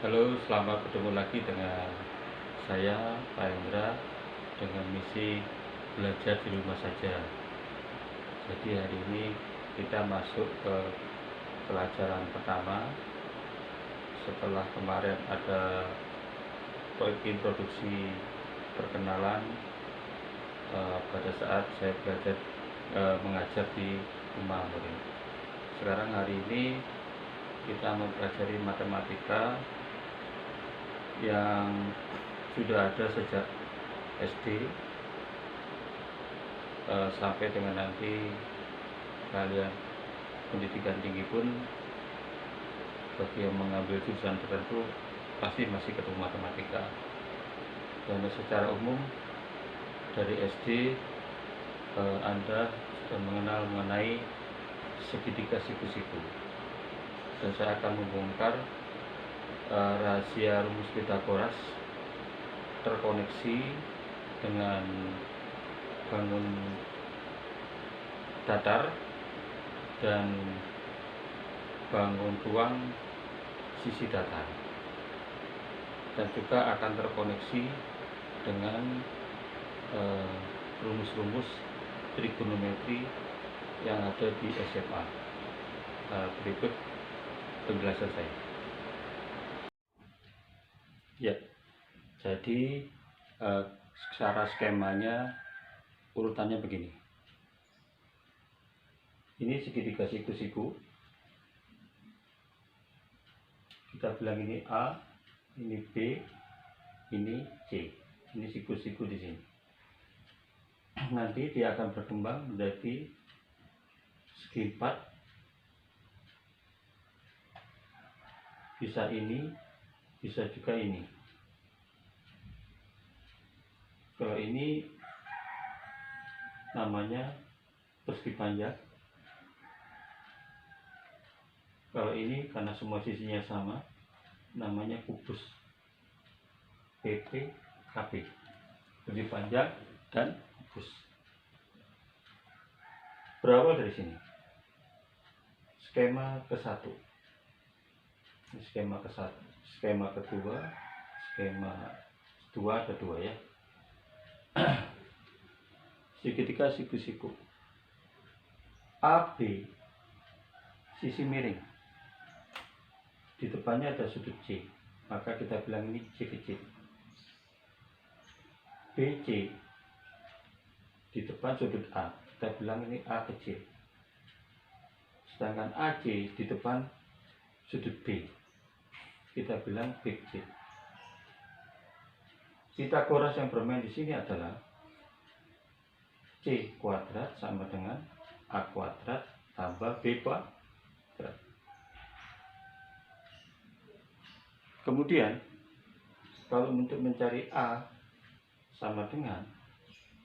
Halo, selamat ketemu lagi dengan saya, Pak Hendra, dengan misi belajar di rumah saja. Jadi hari ini kita masuk ke pelajaran pertama setelah kemarin ada introduksi perkenalan pada saat saya belajar mengajar di rumah murid. Sekarang hari ini kita mempelajari matematika yang sudah ada sejak SD sampai dengan nanti kalian pendidikan tinggi pun bagi yang mengambil jurusan tertentu pasti masih ketemu matematika. Dan secara umum dari SD Anda sudah mengenal mengenai segitiga siku-siku, dan saya akan membongkar rahasia rumus Pitagoras terkoneksi dengan bangun datar dan bangun ruang sisi datar, dan juga akan terkoneksi dengan rumus-rumus trigonometri yang ada di SMA. Berikut penjelasan saya. Ya, jadi secara skemanya urutannya begini. Ini segitiga siku-siku. Kita bilang ini A, ini B, ini C. Ini siku-siku di sini. Nanti dia akan berkembang menjadi segi 4. Bisa ini, bisa juga ini. Kalau ini namanya persegi panjang. Kalau ini karena semua sisinya sama, namanya kubus. PP, KP. Persegi panjang dan kubus. Berawal dari sini. Skema ke-1. Skema ke-1. Skema kedua. Skema 2 ada 2 ya. Segitiga siku-siku. AB sisi miring. Di depannya ada sudut C, maka kita bilang ini C kecil. BC di depan sudut A, kita bilang ini A kecil. Sedangkan AC di depan sudut B, kita bilang B kecil. Pitagoras yang bermain di sini adalah C kuadrat sama dengan A kuadrat tambah B kuadrat. Kemudian kalau untuk mencari A sama dengan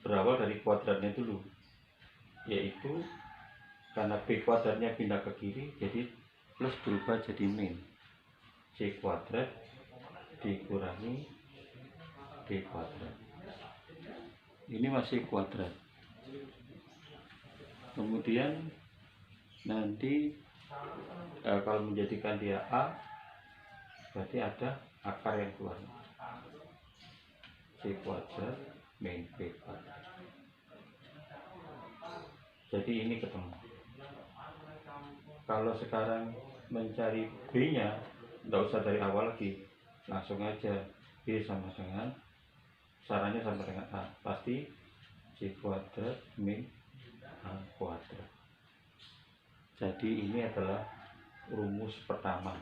berawal dari kuadratnya dulu, yaitu karena B kuadratnya pindah ke kiri, jadi plus berubah jadi min. C kuadrat dikurangi B kuadrat. Ini masih kuadrat. Kemudian nanti kalau menjadikan dia A, berarti ada akar yang keluar. C kuadrat min B kuadrat. Jadi ini ketemu. Kalau sekarang mencari B-nya, tidak usah dari awal lagi, langsung aja B sama dengan, caranya sama dengan A, pasti C kuadrat min A kuadrat. Jadi ini adalah rumus pertama.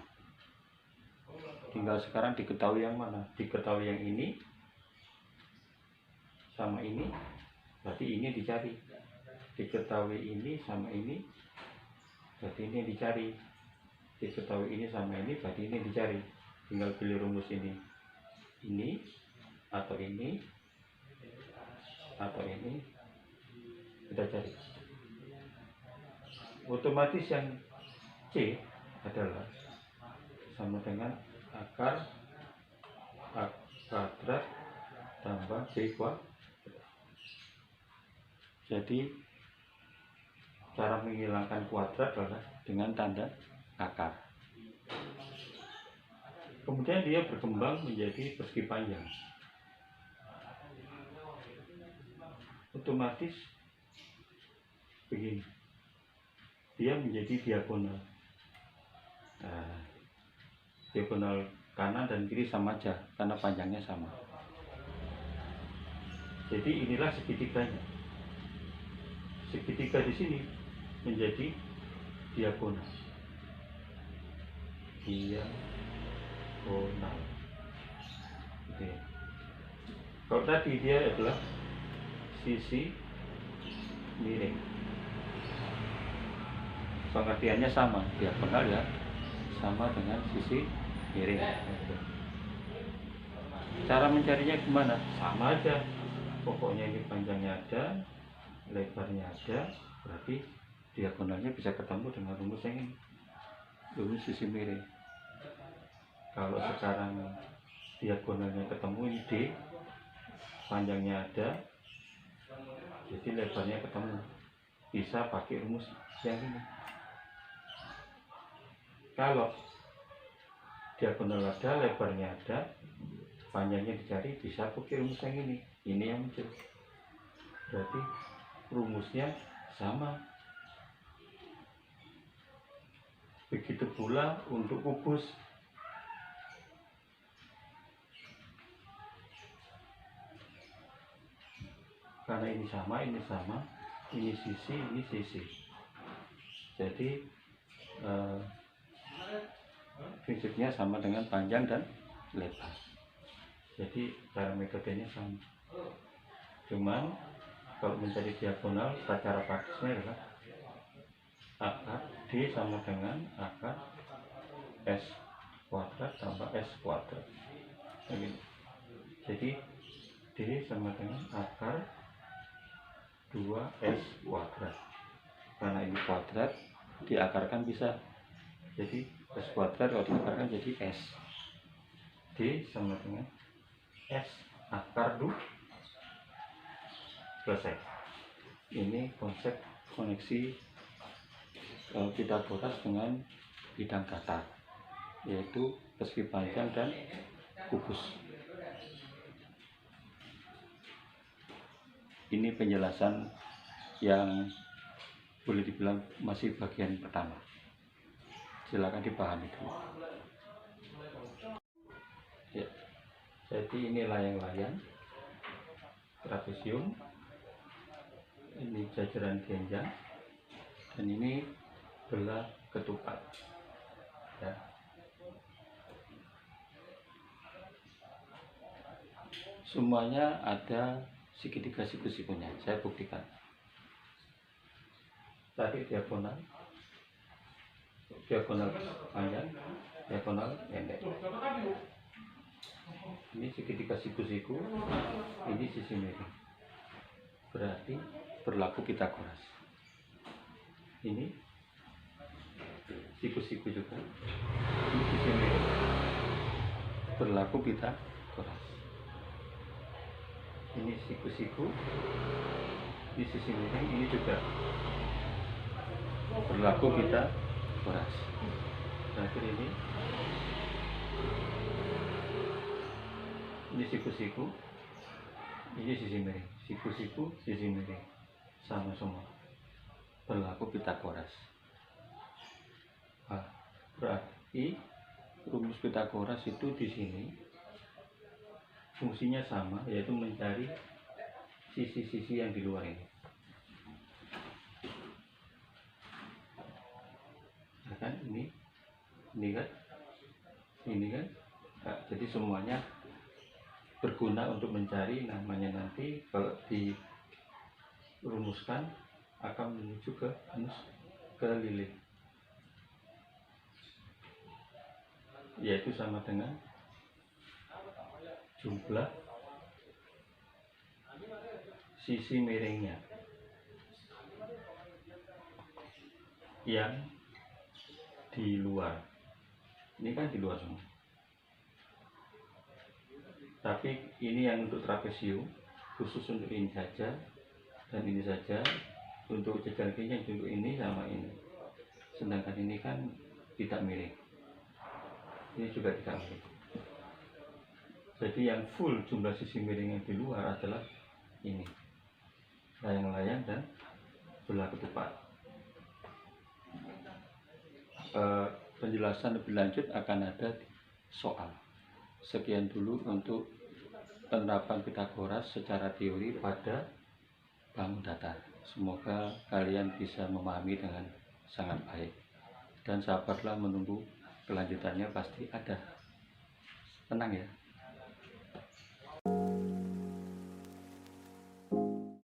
Tinggal sekarang diketahui yang mana. Diketahui yang ini sama ini, berarti ini dicari. Diketahui ini sama ini, berarti ini dicari. Diketahui ini sama ini, berarti ini dicari. Tinggal pilih rumus ini atau ini atau ini, kita cari. Otomatis yang C adalah sama dengan akar A kuadrat tambah B kuadrat. Jadi cara menghilangkan kuadrat adalah dengan tanda akar. Kemudian dia berkembang menjadi persegi panjang. Otomatis begini, dia menjadi diagonal. Nah, diagonal kanan dan kiri sama aja karena panjangnya sama. Jadi inilah segitiganya. Segitiga di sini menjadi diagonal. Diagonal. Oke. Kalau tadi dia adalah sisi miring. Pengertiannya sama, diagonal ya, sama dengan sisi miring. Cara mencarinya gimana? Sama aja. Pokoknya ini panjangnya ada, lebarnya ada, berarti diagonalnya bisa ketemu dengan rumus yang ini, rumus sisi miring. Kalau sekarang diagonalnya ketemu ini D, panjangnya ada, jadi lebarnya ketemu, bisa pakai rumus yang ini. Kalau diagonal ada, lebarnya ada, panjangnya dicari, bisa pakai rumus yang ini. Ini yang muncul. Berarti rumusnya sama. Begitu pula untuk kubus. Karena ini sama, ini sisi, ini sisi. Jadi prinsipnya sama dengan panjang dan lebar. Jadi cara metodenya sama. Cuman kalau mencari diagonal, cara praktisnya adalah akar D sama dengan akar S kuadrat tambah S kuadrat. Jadi D sama dengan akar 2S kuadrat. Karena ini kuadrat, diakarkan bisa. Jadi S kuadrat kalau diakarkan jadi S. D sama dengan S akar 2. Selesai. Ini konsep koneksi Pitagoras dengan bidang datar, yaitu persegi panjang dan kubus. Ini penjelasan yang boleh dibilang masih bagian pertama. Silakan dipahami dulu. Ya. Jadi ini layang-layang, trapesium, ini jajaran genjang, dan ini belah ketupat. Ya. Semuanya ada segitiga siku-sikunya. Saya buktikan. Tadi diagonal panjang, diagonal pendek. Ini segitiga siku-siku, ini sisi miring. Berarti berlaku Pitagoras. Ini siku-siku juga, ini sisi miring, berlaku Pitagoras. Ini siku-siku, ini sisi miring, ini juga berlaku Pitagoras. Terakhir ini siku-siku, ini sisi miring, siku-siku, sisi miring, sama semua, berlaku Pitagoras. Nah, berarti rumus Pitagoras itu di sini fungsinya sama, yaitu mencari sisi-sisi yang di luar ini. Nah, kan ini kan, nah, jadi semuanya berguna untuk mencari, namanya nanti kalau dirumuskan akan menuju ke lilin, yaitu sama dengan jumlah sisi miringnya yang di luar. Ini kan di luar semua. Tapi ini yang untuk trapesium, khusus untuk ini saja dan ini saja. Untuk jajaran genjang untuk ini sama ini. Sedangkan ini kan tidak miring. ini juga tidak mungkin. Jadi yang full jumlah sisi miring yang di luar adalah ini, layang-layang dan belah ketupat. Penjelasan lebih lanjut akan ada di soal. Sekian dulu untuk penerapan Pitagoras secara teori pada bangun datar. Semoga kalian bisa memahami dengan sangat baik, dan sabarlah menunggu kelanjutannya, pasti ada. Tenang ya.